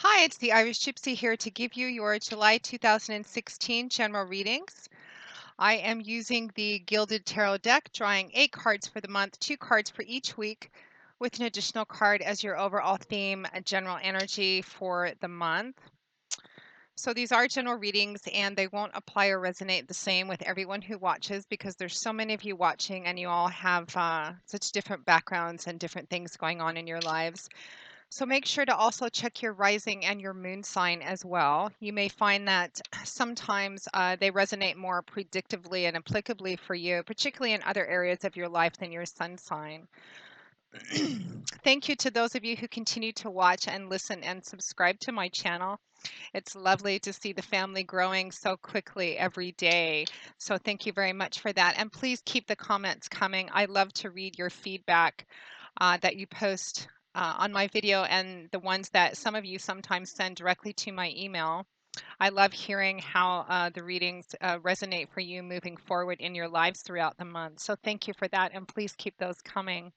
Hi, it's the Irish Gypsy here to give you your July 2016 general readings. I am using the Gilded Tarot deck, drawing 8 cards for the month, 2 cards for each week, with an additional card as your overall theme, general energy for the month. So these are general readings and they won't apply or resonate the same with everyone who watches because there's so many of you watching and you all have such different backgrounds and different things going on in your lives. So make sure to also check your rising and your moon sign as well. You may find that sometimes they resonate more predictively and applicably for you, particularly in other areas of your life than your sun sign. Thank you to those of you who continue to watch and listen and subscribe to my channel. It's lovely to see the family growing so quickly every day. So thank you very much for that. And please keep the comments coming. I love to read your feedback that you post on my video and the ones that some of you sometimes send directly to my email. I love hearing how the readings resonate for you moving forward in your lives throughout the month. So thank you for that, and please keep those coming.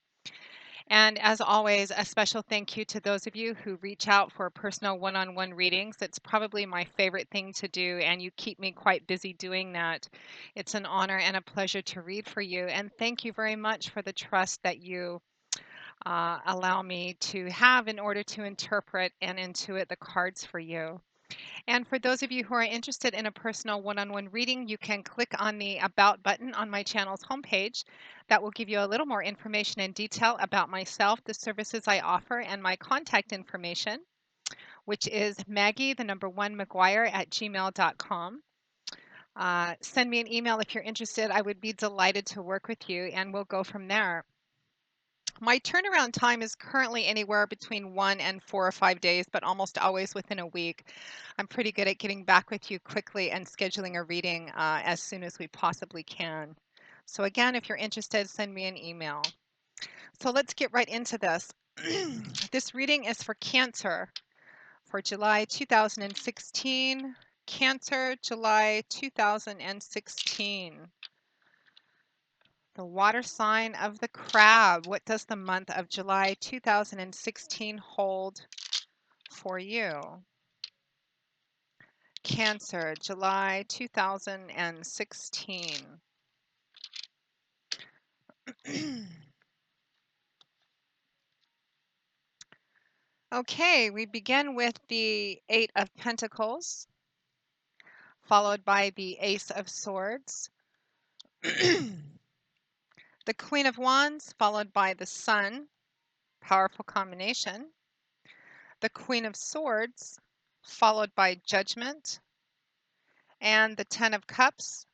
And as always, a special thank you to those of you who reach out for personal one-on-one readings. It's probably my favorite thing to do, and you keep me quite busy doing that. It's an honor and a pleasure to read for you. And thank you very much for the trust that you allow me to have in order to interpret and intuit the cards for you. And for those of you who are interested in a personal one-on-one reading, you can click on the About button on my channel's homepage. That will give you a little more information and detail about myself, the services I offer, and my contact information, which is Maggie, the number 1 McGuire at gmail.com. Send me an email if you're interested. I would be delighted to work with you, and we'll go from there. My turnaround time is currently anywhere between 1 and 4 or 5 days, but almost always within a week. I'm pretty good at getting back with you quickly and scheduling a reading as soon as we possibly can. So again, if you're interested, send me an email. So let's get right into this. This reading is for Cancer for July 2016. Cancer, July 2016. The water sign of the crab. What does the month of July 2016 hold for you? Cancer, July 2016. Okay, we begin with the Eight of Pentacles, followed by the Ace of Swords, the Queen of Wands, followed by the Sun, powerful combination, the Queen of Swords, followed by Judgment, and the Ten of Cups,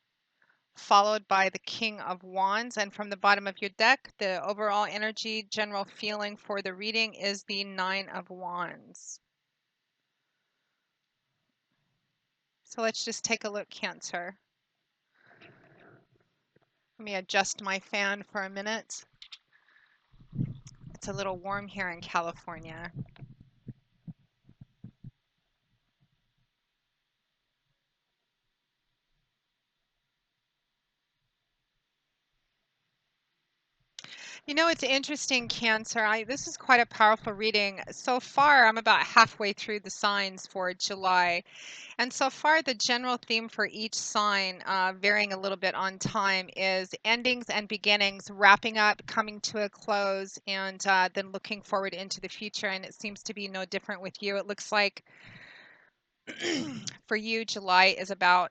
followed by the King of Wands. And from the bottom of your deck, the overall energy, general feeling for the reading is the Nine of Wands. So let's just take a look, Cancer. Let me adjust my fan for a minute. It's a little warm here in California. You know, it's interesting, Cancer. This is quite a powerful reading. So far, I'm about halfway through the signs for July. And so far, the general theme for each sign, varying a little bit on time, is endings and beginnings, wrapping up, coming to a close, and then looking forward into the future. And it seems to be no different with you. It looks like for you, July is about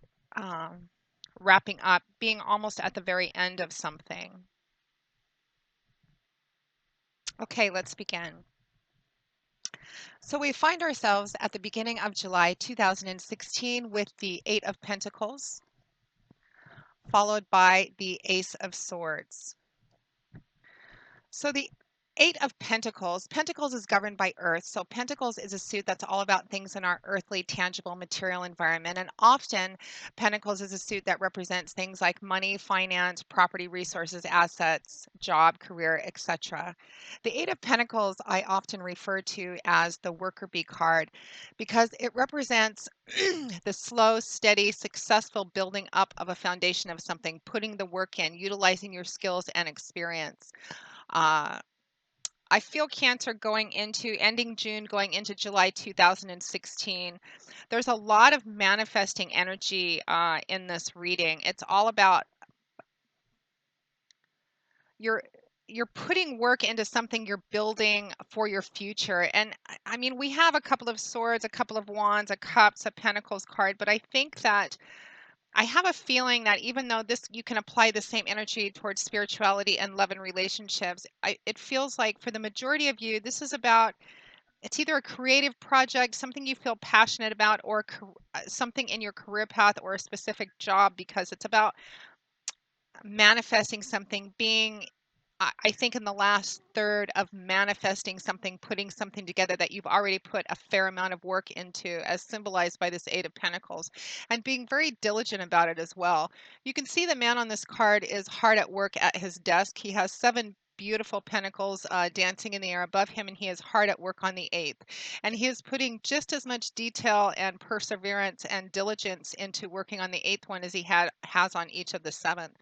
wrapping up, being almost at the very end of something. Okay, let's begin. So we find ourselves at the beginning of July 2016 with the Eight of Pentacles, followed by the Ace of Swords. So the Eight of Pentacles, Pentacles is governed by Earth. So Pentacles is a suit that's all about things in our earthly, tangible, material environment. And often Pentacles is a suit that represents things like money, finance, property, resources, assets, job, career, etc. The Eight of Pentacles I often refer to as the worker bee card because it represents the slow, steady, successful building up of a foundation of something, putting the work in, utilizing your skills and experience. Uh, I feel Cancer going into ending June, going into July 2016. There's a lot of manifesting energy in this reading. It's all about you're you're putting work into something you're building for your future. And I mean, we have a couple of swords, a couple of wands, a cups, a pentacles card, but I think that I have a feeling that even though this you can apply the same energy towards spirituality and love and relationships, it feels like for the majority of you, this is about it's either a creative project, something you feel passionate about, or something in your career path or a specific job because it's about manifesting something, being I think in the last third of manifesting something, putting something together that you've already put a fair amount of work into, as symbolized by this Eight of Pentacles, and being very diligent about it as well. You can see the man on this card is hard at work at his desk. He has seven beautiful pentacles dancing in the air above him, and he is hard at work on the eighth. And he is putting just as much detail and perseverance and diligence into working on the eighth one as he has on each of the seventh.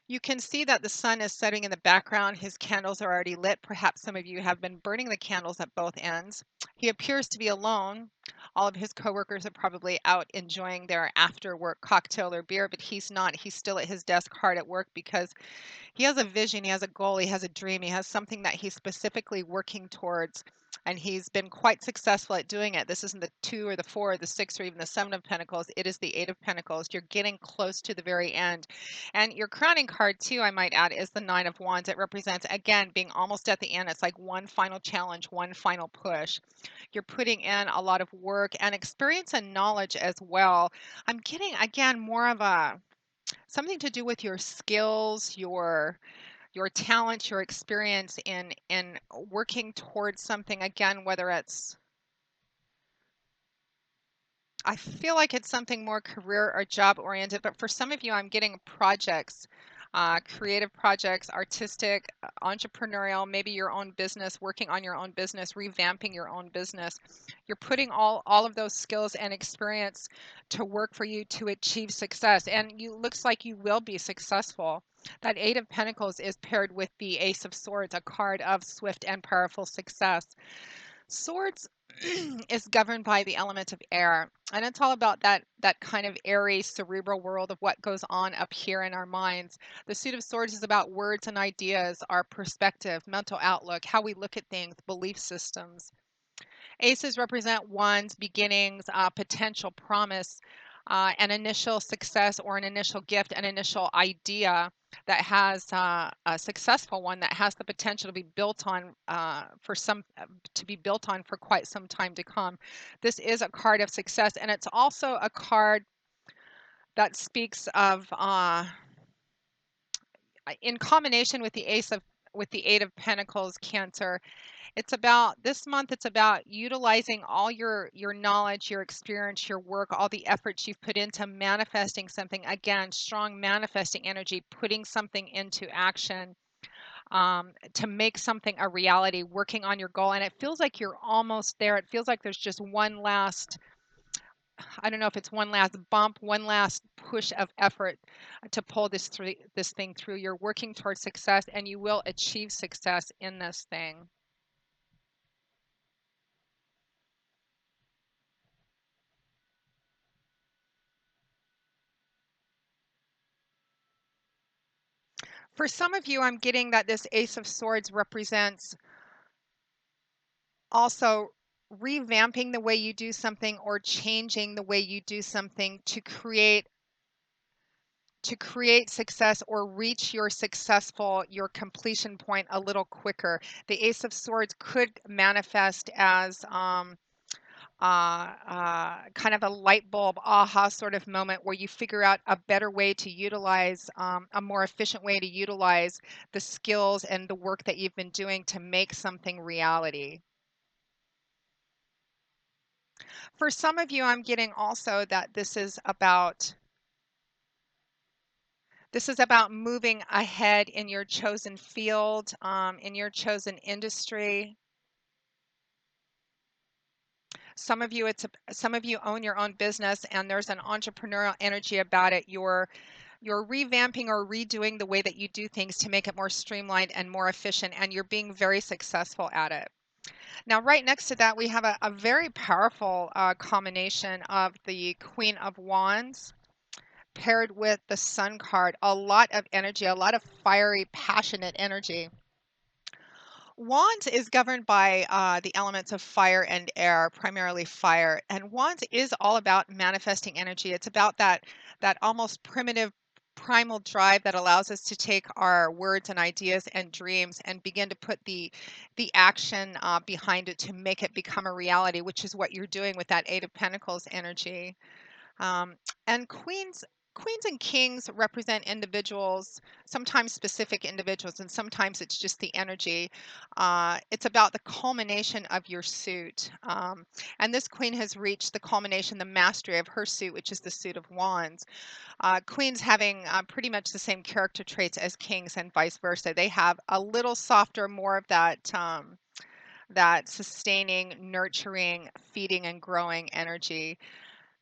You can see that the sun is setting in the background. His candles are already lit. Perhaps some of you have been burning the candles at both ends. He appears to be alone. All of his coworkers are probably out enjoying their after work cocktail or beer, but he's not. He's still at his desk hard at work because he has a vision, he has a goal, he has a dream, he has something that he's specifically working towards, and he's been quite successful at doing it. This isn't the two or the four or the six or even the seven of pentacles. It is the eight of pentacles. You're getting close to the very end. And your crowning card too, I might add, is the nine of wands. It represents, again, being almost at the end. It's like one final challenge, one final push. You're putting in a lot of work and experience and knowledge as well. I'm getting, again, more of a something to do with your skills, your talent, your experience in working towards something, again, whether it's I feel like it's something more career or job oriented, but for some of you, I'm getting projects, creative projects, artistic, entrepreneurial, maybe your own business, working on your own business, revamping your own business. You're putting all of those skills and experience to work for you to achieve success, and you looks like you will be successful. That Eight of Pentacles is paired with the Ace of Swords, a card of swift and powerful success. Swords is governed by the element of air, and it's all about that kind of airy cerebral world of what goes on up here in our minds. The Suit of Swords is about words and ideas, our perspective, mental outlook, how we look at things, belief systems. Aces represent one's beginnings, potential promise, an initial success or an initial gift, an initial idea that has a successful one that has the potential to be built on to be built on for quite some time to come. This is a card of success, and it's also a card that speaks of in combination with the ace of with the eight of pentacles, Cancer. It's about this month, it's about utilizing all your knowledge, your experience, your work, all the efforts you've put into manifesting something. Again, strong manifesting energy, putting something into action to make something a reality, working on your goal. And it feels like you're almost there. It feels like there's just one last, I don't know if it's one last bump, one last push of effort to pull this thing through. You're working towards success and you will achieve success in this thing. For some of you, I'm getting that this Ace of Swords represents also revamping the way you do something or changing the way you do something to create success or reach your completion point a little quicker. The Ace of Swords could manifest as kind of a light bulb aha sort of moment where you figure out a better way to utilize, a more efficient way to utilize the skills and the work that you've been doing to make something reality. For some of you, I'm getting also that this is about moving ahead in your chosen field, in your chosen industry. Some of you own your own business and there's an entrepreneurial energy about it. You're revamping or redoing the way that you do things to make it more streamlined and more efficient, and you're being very successful at it. Now, right next to that, we have a very powerful combination of the Queen of Wands paired with the Sun card. A lot of energy, a lot of fiery, passionate energy. Wands is governed by the elements of fire and air, primarily fire. And Wands is all about manifesting energy. It's about that almost primitive primal drive that allows us to take our words and ideas and dreams and begin to put the action behind it to make it become a reality, which is what you're doing with that Eight of Pentacles energy. Um, and queens and kings represent individuals, sometimes specific individuals, and sometimes it's just the energy. It's about the culmination of your suit. And this queen has reached the culmination, the mastery of her suit, which is the suit of wands. Queens having pretty much the same character traits as kings and vice versa. They have a little softer, more of that sustaining, nurturing, feeding, and growing energy.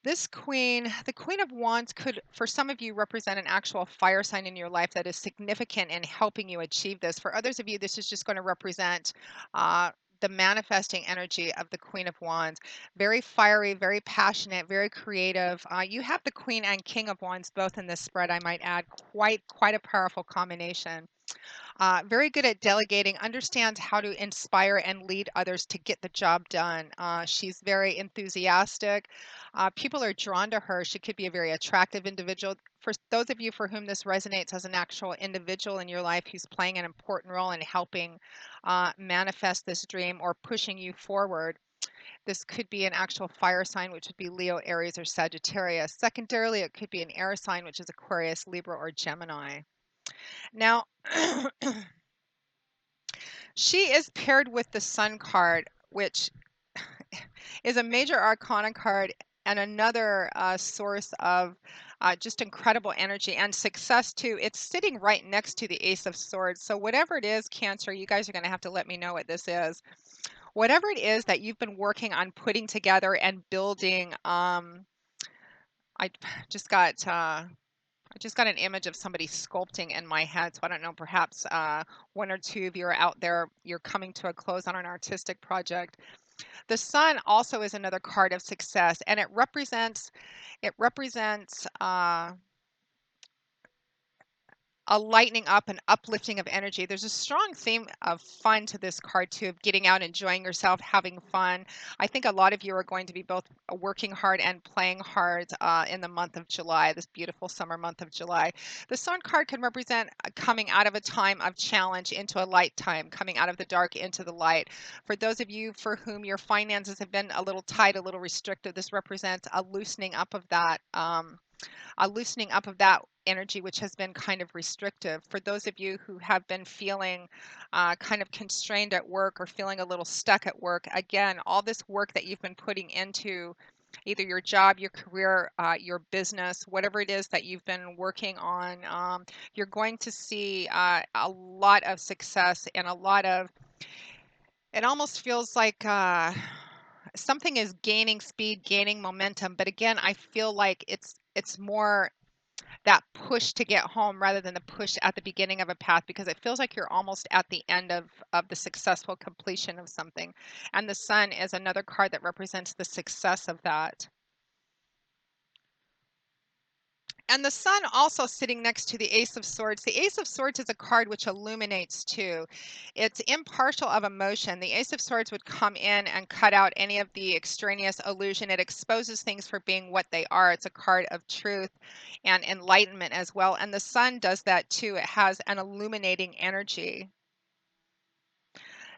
This queen, the Queen of Wands, could, for some of you, represent an actual fire sign in your life that is significant in helping you achieve this. For others of you, this is just going to represent the manifesting energy of the Queen of Wands. Very fiery, very passionate, very creative. You have the Queen and King of Wands both in this spread, I might add. Quite a powerful combination. Very good at delegating, understands how to inspire and lead others to get the job done. She's very enthusiastic. People are drawn to her. She could be a very attractive individual. For those of you for whom this resonates as an actual individual in your life who's playing an important role in helping manifest this dream or pushing you forward, this could be an actual fire sign, which would be Leo, Aries, or Sagittarius. Secondarily, it could be an air sign, which is Aquarius, Libra, or Gemini. Now, she is paired with the Sun card, which is a major arcana card and another source of just incredible energy and success too. It's sitting right next to the Ace of Swords. So whatever it is, Cancer, you guys are going to have to let me know what this is. Whatever it is that you've been working on putting together and building, I just got I just got an image of somebody sculpting in my head. So I don't know, perhaps one or two of you are out there, you're coming to a close on an artistic project. The sun also is another card of success, and it represents a lightening up and uplifting of energy. There's a strong theme of fun to this card too, of getting out, enjoying yourself, having fun. I think a lot of you are going to be both working hard and playing hard in the month of July, this beautiful summer month of July. The sun card can represent coming out of a time of challenge into a light time, coming out of the dark into the light. For those of you for whom your finances have been a little tight, a little restricted, this represents a loosening up of that. A loosening up of that energy, which has been kind of restrictive. For those of you who have been feeling kind of constrained at work or feeling a little stuck at work, again, all this work that you've been putting into either your job, your career, your business, whatever it is that you've been working on, you're going to see a lot of success and a lot of, it almost feels like something is gaining speed, gaining momentum. But again, I feel like it's more that push to get home rather than the push at the beginning of a path, because it feels like you're almost at the end of the successful completion of something. And the sun is another card that represents the success of that. And the sun also sitting next to the Ace of Swords. The Ace of Swords is a card which illuminates too. It's impartial of emotion. The Ace of Swords would come in and cut out any of the extraneous illusion. It exposes things for being what they are. It's a card of truth and enlightenment as well. And the sun does that too. It has an illuminating energy.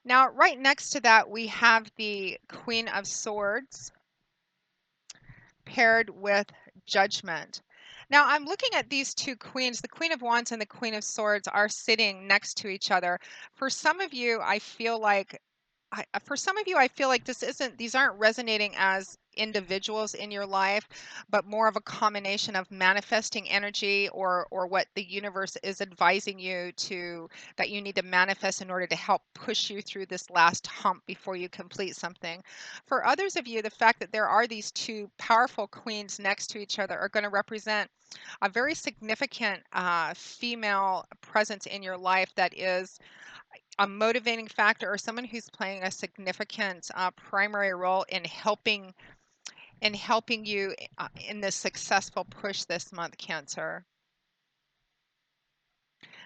Now, right next to that, we have the Queen of Swords paired with Judgment. Now, I'm looking at these two queens. The Queen of Wands and the Queen of Swords are sitting next to each other. For some of you, I feel like for some of you, I feel like these aren't resonating as individuals in your life, but more of a combination of manifesting energy or what the universe is advising you to that you need to manifest in order to help push you through this last hump before you complete something. For others of you, the fact that there are these two powerful queens next to each other are going to represent a very significant female presence in your life that is a motivating factor or someone who's playing a significant primary role in helping you in this successful push this month, Cancer.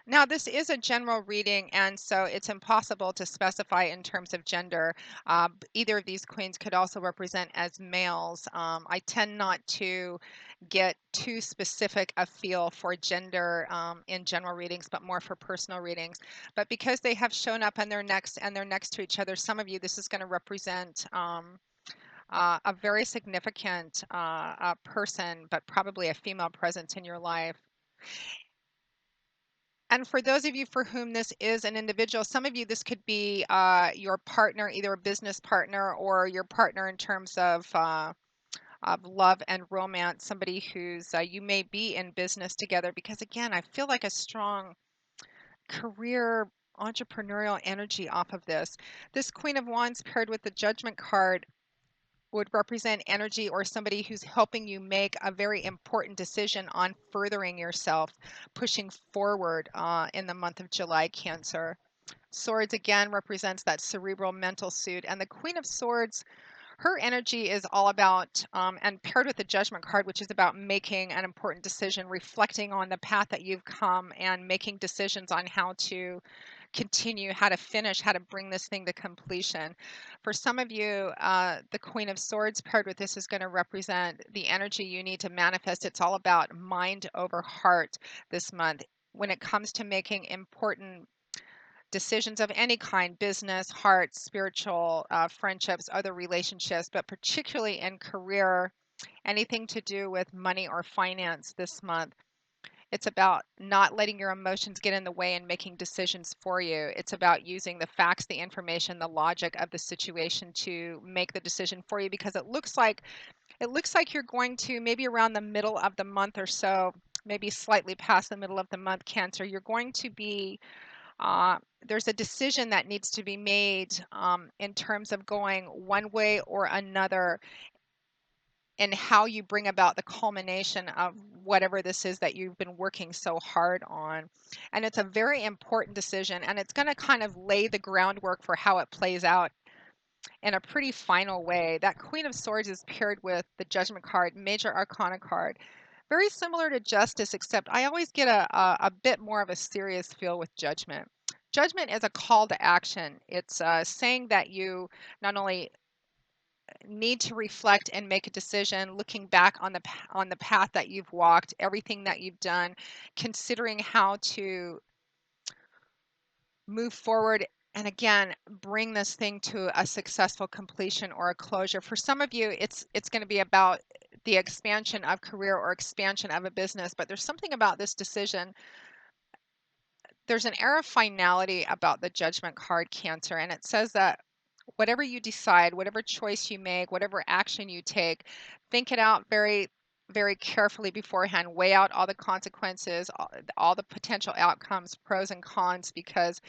Now, this is a general reading, and so it's impossible to specify in terms of gender. Either of these queens could also represent as males. I tend not to get too specific a feel for gender in general readings, but more for personal readings. But because they have shown up and they're next to each other, some of you, this is going to represent a very significant person, but probably a female presence in your life. And for those of you for whom this is an individual, some of you, this could be your partner, either a business partner or your partner in terms of love and romance, somebody who's you may be in business together, because again, I feel like a strong career entrepreneurial energy off of this. This Queen of Wands paired with the Judgment card would represent energy or somebody who's helping you make a very important decision on furthering yourself, pushing forward in the month of July, Cancer. Swords again represents that cerebral mental suit. And the Queen of Swords, her energy is all about, and paired with the Judgment card, which is about making an important decision, reflecting on the path that you've come and making decisions on how to continue, how to finish, how to bring this thing to completion. For some of you, the Queen of Swords paired with this is going to represent the energy you need to manifest. It's all about mind over heart this month. When it comes to making important decisions of any kind, business, heart, spiritual, friendships, other relationships, but particularly in career, anything to do with money or finance this month. It's about not letting your emotions get in the way and making decisions for you. It's about using the facts, the information, the logic of the situation to make the decision for you, because it looks like you're going to, maybe around the middle of the month or so, maybe slightly past the middle of the month, Cancer, you're going to be uh, there's a decision that needs to be made in terms of going one way or another and how you bring about the culmination of whatever this is that you've been working so hard on. And it's a very important decision, and it's going to kind of lay the groundwork for how it plays out in a pretty final way. That Queen of Swords is paired with the Judgment card, Major Arcana card. Very similar to Justice, except I always get a bit more of a serious feel with Judgment. Judgment is a call to action. It's saying that you not only need to reflect and make a decision, looking back on the path that you've walked, everything that you've done, considering how to move forward and again bring this thing to a successful completion or a closure. For some of you, it's going to be about the expansion of career or expansion of a business, but there's something about this decision. There's an air of finality about the Judgment card, Cancer, and it says that whatever you decide, whatever choice you make, whatever action you take, think it out very, very carefully beforehand. Weigh out all the consequences, all the potential outcomes, pros and cons, because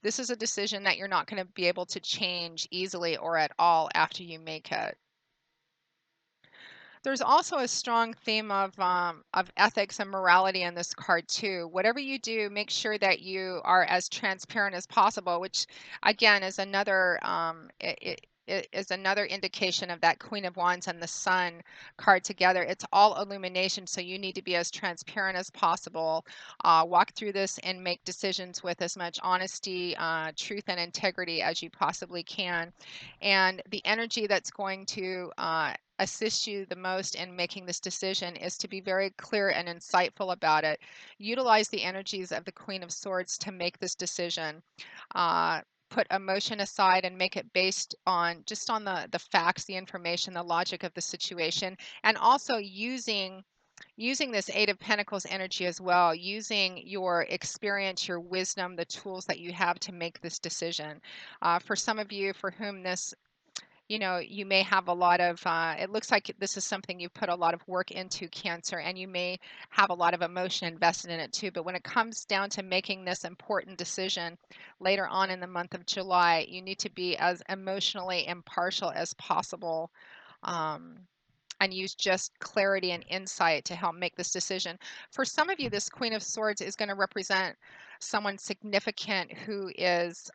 this is a decision that you're not going to be able to change easily or at all after you make it. There's also a strong theme of ethics and morality in this card too. Whatever you do, make sure that you are as transparent as possible, which again is another it is another indication of that Queen of Wands and the Sun card together. It's all illumination, so you need to be as transparent as possible. Walk through this and make decisions with as much honesty, truth, and integrity as you possibly can. And the energy that's going to assist you the most in making this decision is to be very clear and insightful about it. Utilize the energies of the Queen of Swords to make this decision. Put emotion aside and make it based on the facts, the information, the logic of the situation, and also using using this Eight of Pentacles energy as well, using your experience, your wisdom, the tools that you have to make this decision. For some of you for whom this, you may have a lot of, it looks like this is something you've put a lot of work into, Cancer, and you may have a lot of emotion invested in it too. But when it comes down to making this important decision later on in the month of July, you need to be as emotionally impartial as possible. Um, and use just clarity and insight to help make this decision. For some of you, this Queen of Swords is going to represent someone significant who is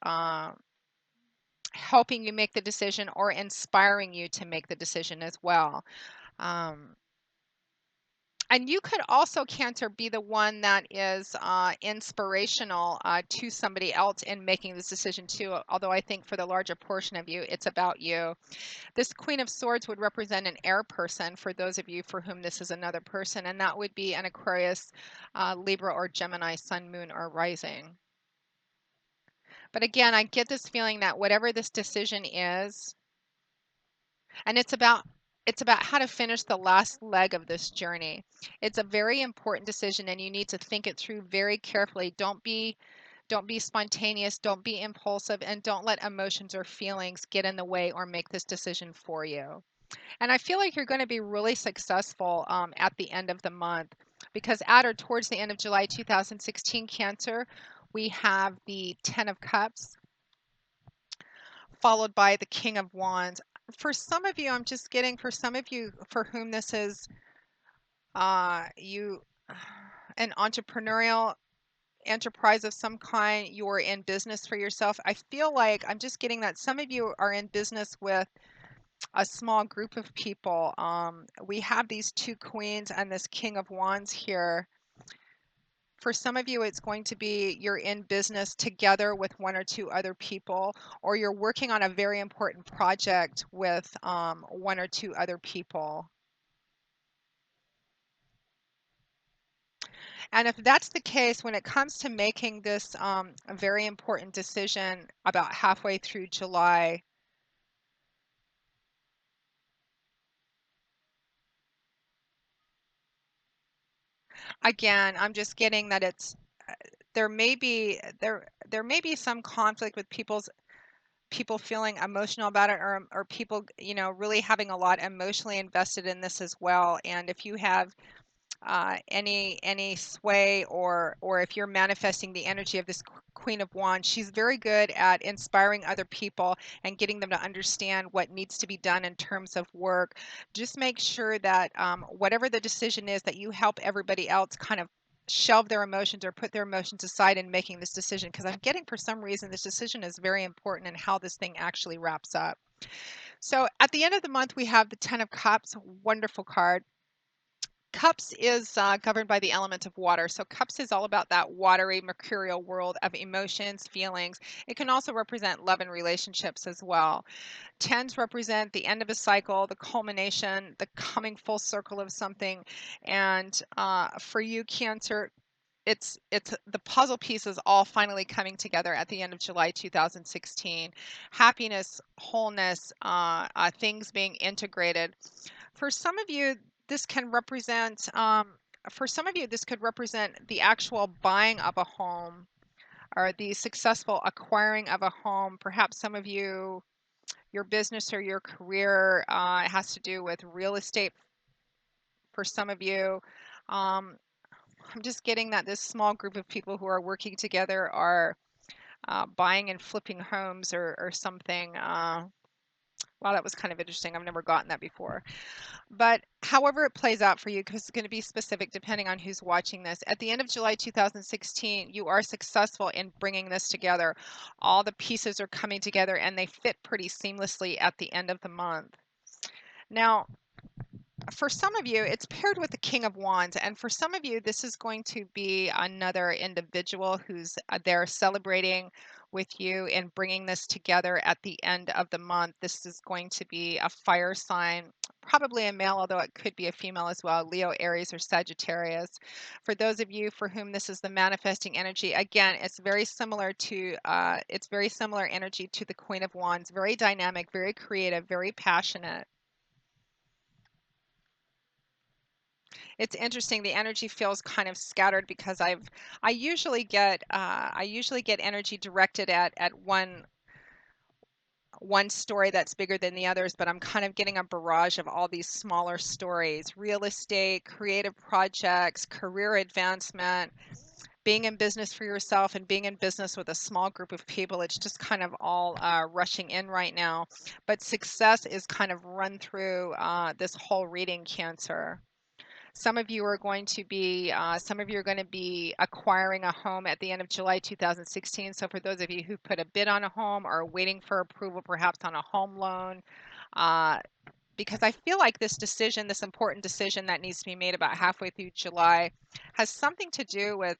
helping you make the decision or inspiring you to make the decision as well. Um, and you could also, Cancer, be the one that is inspirational to somebody else in making this decision too, although I think for the larger portion of you, it's about you. This Queen of Swords would represent an air person for those of you for whom this is another person, and that would be an Aquarius, Libra, or Gemini sun, moon, or rising. But again, I get this feeling that whatever this decision is, and it's about how to finish the last leg of this journey. It's a very important decision and you need to think it through very carefully. Don't be spontaneous, don't be impulsive, and don't let emotions or feelings get in the way or make this decision for you. And I feel like you're going to be really successful at the end of the month because at or towards the end of July 2016, Cancer, we have the Ten of Cups followed by the King of Wands. For some of you, I'm just getting for some of you for whom this is you an entrepreneurial enterprise of some kind, you're in business for yourself. I feel like I'm just getting that some of you are in business with a small group of people. We have these two queens and this King of Wands here. For some of you, it's going to be you're in business together with one or two other people, or you're working on a very important project with one or two other people. And if that's the case, when it comes to making this a very important decision about halfway through July, again, I'm just getting that it's there may be some conflict with people feeling emotional about it or people really having a lot emotionally invested in this as well. And if you have any sway or if you're manifesting the energy of this Queen of Wands, she's very good at inspiring other people and getting them to understand what needs to be done in terms of work. Just make sure that whatever the decision is, that you help everybody else kind of shelve their emotions or put their emotions aside in making this decision, because I'm getting for some reason this decision is very important in how this thing actually wraps up. So at the end of the month, we have the Ten of Cups, wonderful card. Cups is governed by the element of water. So cups is all about that watery, mercurial world of emotions, feelings. It can also represent love and relationships as well. Tens represent the end of a cycle, the culmination, the coming full circle of something. And for you, Cancer, it's the puzzle pieces all finally coming together at the end of July 2016. Happiness, wholeness, things being integrated. For some of you, this can represent, for some of you, this could represent the actual buying of a home or the successful acquiring of a home. Perhaps some of you, your business or your career has to do with real estate for some of you. Um, I'm just getting that this small group of people who are working together are buying and flipping homes or something. Wow, that was kind of interesting. I've never gotten that before. But however it plays out for you, because it's going to be specific depending on who's watching this, at the end of July 2016, you are successful in bringing this together. All the pieces are coming together and they fit pretty seamlessly at the end of the month. Now, for some of you, it's paired with the King of Wands. And for some of you, this is going to be another individual who's there celebrating with you and bringing this together at the end of the month. This is going to be a fire sign, probably a male, although it could be a female as well, Leo, Aries, or Sagittarius. For those of you for whom this is the manifesting energy, again, it's very similar energy to the Queen of Wands, very dynamic, very creative, very passionate. It's interesting. The energy feels kind of scattered because I usually get energy directed at one story that's bigger than the others, but I'm kind of getting a barrage of all these smaller stories: real estate, creative projects, career advancement, being in business for yourself, and being in business with a small group of people. It's just kind of all rushing in right now. But success is kind of run through this whole reading, Cancer. Some of you are going to be acquiring a home at the end of July 2016. So for those of you who put a bid on a home or are waiting for approval, perhaps on a home loan, uh, because I feel like this decision, this important decision that needs to be made about halfway through July, has something to do with,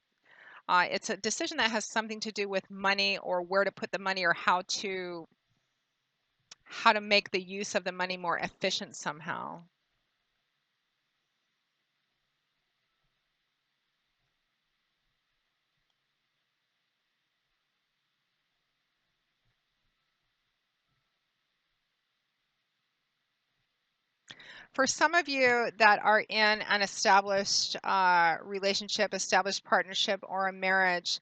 it's a decision that has something to do with money, or where to put the money, or how to make the use of the money more efficient somehow. For some of you that are in an established relationship, established partnership, or a marriage,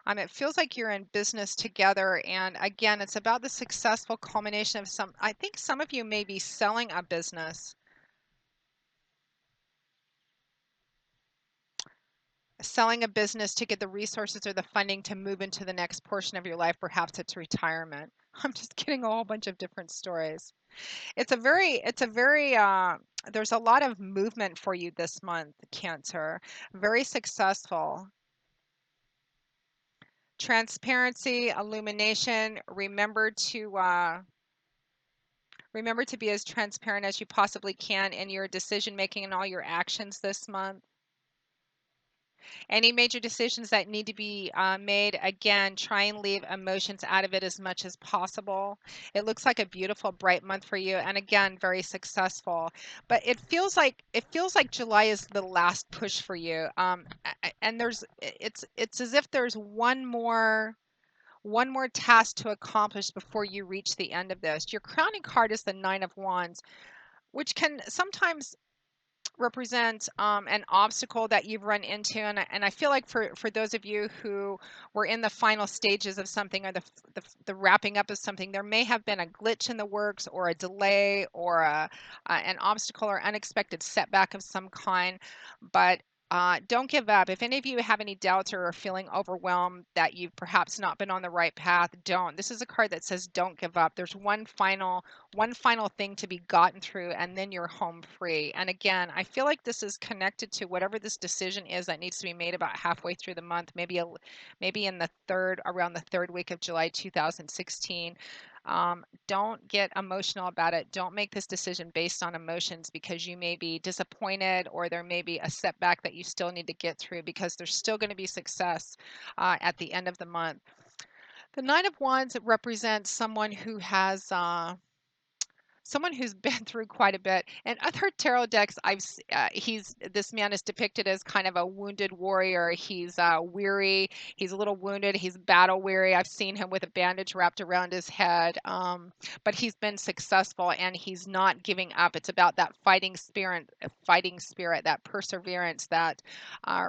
it feels like you're in business together. And again, it's about the successful culmination of some. I think some of you may be selling a business, to get the resources or the funding to move into the next portion of your life. Perhaps it's retirement. I'm just getting a whole bunch of different stories. There's a lot of movement for you this month, Cancer. Very successful. Transparency, illumination. Remember to be as transparent as you possibly can in your decision making and all your actions this month. Any major decisions that need to be made, again, try and leave emotions out of it as much as possible. It looks like a beautiful, bright month for you, and again, very successful. But it feels like July is the last push for you. And it's as if there's one more task to accomplish before you reach the end of this. Your crowning card is the Nine of Wands, which can sometimes represent an obstacle that you've run into, and I feel like for those of you who were in the final stages of something, or the wrapping up of something, there may have been a glitch in the works, or a delay, or an obstacle or unexpected setback of some kind. But don't give up. If any of you have any doubts or are feeling overwhelmed that you've perhaps not been on the right path, don't. This is a card that says don't give up. There's one final thing to be gotten through, and then you're home free. And again, I feel like this is connected to whatever this decision is that needs to be made about halfway through the month, maybe around the third week of July 2016. Don't get emotional about it. Don't make this decision based on emotions, because you may be disappointed, or there may be a setback that you still need to get through, because there's still going to be success at the end of the month. The Nine of Wands represents someone who's been through quite a bit. And other tarot decks, this man is depicted as kind of a wounded warrior. He's weary. He's a little wounded. He's battle weary. I've seen him with a bandage wrapped around his head. But he's been successful, and he's not giving up. It's about that fighting spirit, that perseverance, that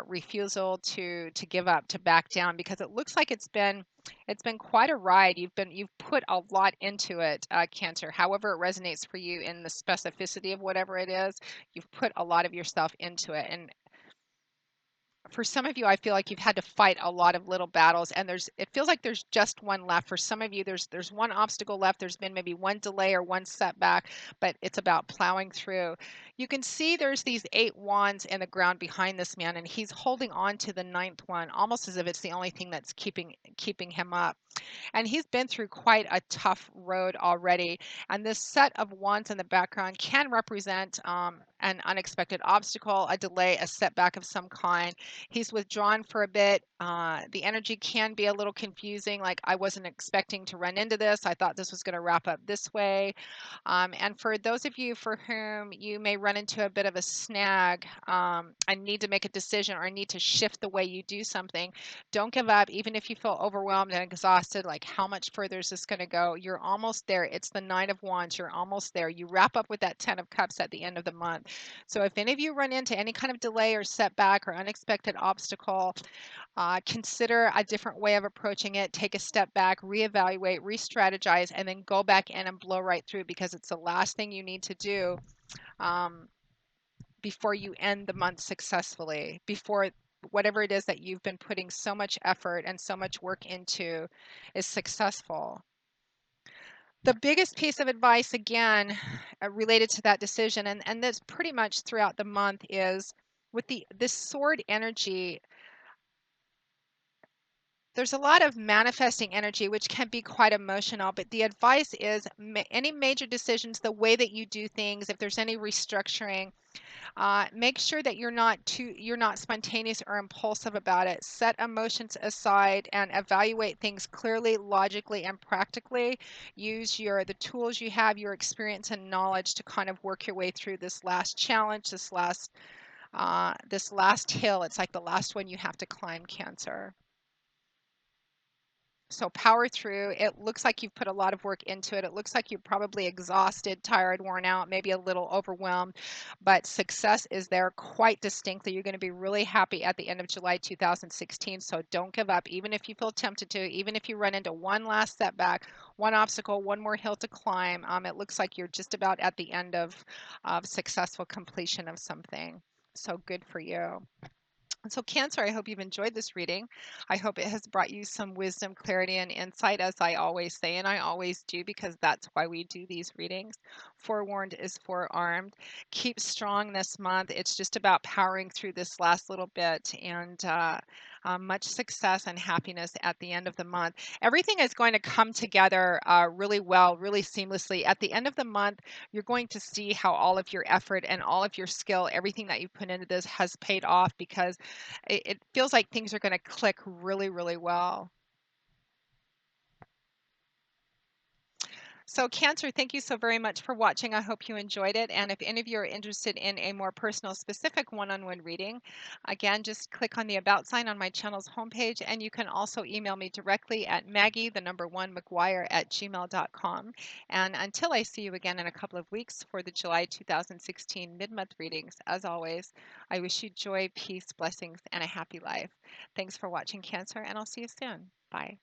refusal to give up, to back down, because it looks like it's been quite a ride. You've put a lot into it, Cancer. However it resonates for you in the specificity of whatever it is, you've put a lot of yourself into it. And for some of you, I feel like you've had to fight a lot of little battles, and it feels like there's just one left. For some of you, there's one obstacle left. There's been maybe one delay or one setback, but it's about plowing through. You can see there's these 8 wands in the ground behind this man, and he's holding on to the ninth one, almost as if it's the only thing that's keeping him up. And he's been through quite a tough road already. And this set of wands in the background can represent an unexpected obstacle, a delay, a setback of some kind. He's withdrawn for a bit. The energy can be a little confusing, like, I wasn't expecting to run into this. I thought this was going to wrap up this way. And for those of you for whom you may run into a bit of a snag, and need to make a decision, or need to shift the way you do something, don't give up. Even if you feel overwhelmed and exhausted, like, how much further is this going to go? You're almost there. It's the Nine of Wands. You're almost there. You wrap up with that Ten of Cups at the end of the month. So if any of you run into any kind of delay or setback or unexpected obstacle, consider a different way of approaching it. Take a step back, reevaluate, re-strategize, and then go back in and blow right through, because it's the last thing you need to do um, before you end the month successfully, before whatever it is that you've been putting so much effort and so much work into is successful. The biggest piece of advice, again, related to that decision, and that's pretty much throughout the month, is with this sword energy. There's a lot of manifesting energy, which can be quite emotional, but the advice is any major decisions, the way that you do things, if there's any restructuring, make sure that you're not spontaneous or impulsive about it. Set emotions aside and evaluate things clearly, logically, and practically. Use the tools you have, your experience and knowledge to kind of work your way through this last challenge, this last hill. It's like the last one you have to climb, Cancer. So power through. It looks like you've put a lot of work into it. It looks like you're probably exhausted, tired, worn out, maybe a little overwhelmed, but success is there quite distinctly. You're going to be really happy at the end of July 2016. So don't give up, even if you feel tempted to, even if you run into one last setback, one obstacle, one more hill to climb. It looks like you're just about at the end of successful completion of something. So good for you. So, Cancer, I hope you've enjoyed this reading. I hope it has brought you some wisdom, clarity, and insight, as I always say, and I always do, because that's why we do these readings. Forewarned is forearmed. Keep strong this month. It's just about powering through this last little bit, and much success and happiness at the end of the month. Everything is going to come together really well, really seamlessly. At the end of the month, you're going to see how all of your effort and all of your skill, everything that you've put into this, has paid off, because it feels like things are going to click really, really well. So, Cancer, thank you so very much for watching. I hope you enjoyed it. And if any of you are interested in a more personal, specific one-on-one reading, again, just click on the About sign on my channel's homepage. And you can also email me directly at Maggie, the number 1, McGuire at gmail.com. And until I see you again in a couple of weeks for the July 2016 mid-month readings, as always, I wish you joy, peace, blessings, and a happy life. Thanks for watching, Cancer, and I'll see you soon. Bye.